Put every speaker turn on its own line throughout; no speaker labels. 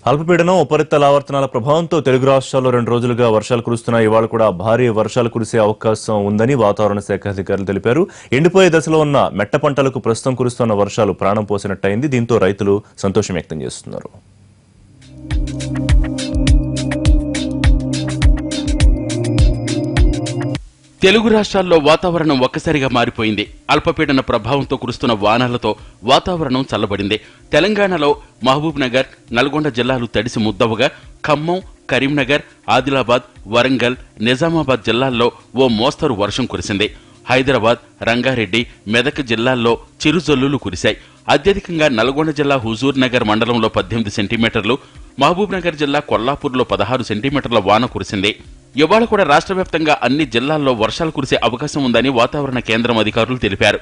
అల్పపీడనం ఉపరితల ఆవర్తనాల ప్రభావంతో తెలుగు రాష్ట్రాల్లో 2 రోజులుగా వర్షాలు కురుస్తున్నాయి. ఇవాళ కూడా భారీ వర్షాలు కురిసే అవకాశం ఉందని వాతావరణ శాఖ అధికారులు తెలిపారు. ఎండిపోయే దశలో ఉన్న మెట్ట పంటలకు ప్రస్తుతం కురుస్తున్న వర్షాలు ప్రాణం పోసినట్టయింది. దీంతో రైతులు సంతోషం వ్యక్తం చేస్తున్నారు.
తెలుగు రాష్ట్రాల్లో వాతావరణం ఒక్కసారిగా మారిపోయింది. అల్పపీడన ప్రభావంతో కురుస్తున్న వానలతో వాతావరణం చల్లబడింది. తెలంగాణలో మహబూబ్ నగర్, నల్గొండ జిల్లాలు తడిసి ముద్దవగా ఖమ్మం, కరీంనగర్, ఆదిలాబాద్, వరంగల్, నిజామాబాద్ జిల్లాల్లో ఓ మోస్తరు వర్షం కురిసింది. హైదరాబాద్, రంగారెడ్డి, మెదక్ జిల్లాల్లో చిరుజల్లులు కురిశాయి. అత్యధికంగా నల్గొండ జిల్లా హుజూర్ నగర్ మండలంలో 18 సెంటీమీటర్లు, మహబూబ్ నగర్ జిల్లా కొల్లాపూర్లో 16 సెంటీమీటర్ల వాన కురిసింది. ఇవాళ కూడా రాష్ట్ర వ్యాప్తంగా అన్ని జిల్లాల్లో వర్షాలు కురిసే అవకాశం ఉందని వాతావరణ కేంద్రం అధికారులు తెలిపారు.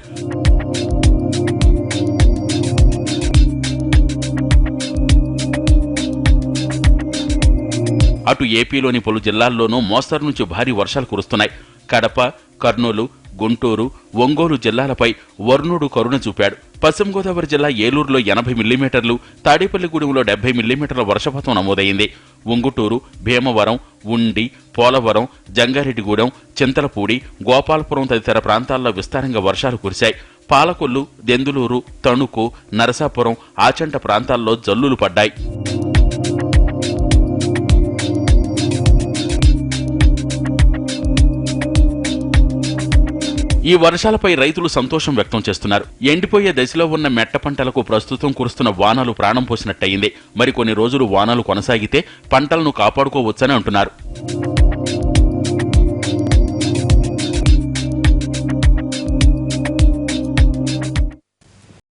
అటు ఏపీలోని పలు జిల్లాల్లోనూ మోస్తరు నుంచి భారీ వర్షాలు కురుస్తున్నాయి. కడప, కర్నూలు, గుంటూరు, ఒంగోలు జిల్లాలపై వరుణుడు కరుణ చూపాడు. పశ్చిమ గోదావరి జిల్లా ఏలూరులో 80 మిల్లీమీటర్లు, తాడేపల్లిగూడెంలో 70 మిల్లీమీటర్ల వర్షపాతం నమోదైంది. ఉంగుటూరు, భీమవరం, ఉండి, పోలవరం, జంగారెడ్డిగూడెం, చింతలపూడి, గోపాలపురం తదితర ప్రాంతాల్లో విస్తారంగా వర్షాలు కురిశాయి. పాలకొల్లు, దెందులూరు, తణుకు, నరసాపురం, ఆచంట ప్రాంతాల్లో జల్లులు పడ్డాయి. ఈ వర్షాలపై రైతులు సంతోషం వ్యక్తం చేస్తున్నారు. ఎండిపోయే దశలో ఉన్న మెట్ట పంటలకు ప్రస్తుతం కురుస్తున్న వానలు ప్రాణం పోసినట్టయింది. మరికొన్ని రోజులు వానలు కొనసాగితే పంటలను కాపాడుకోవచ్చని అంటున్నారు.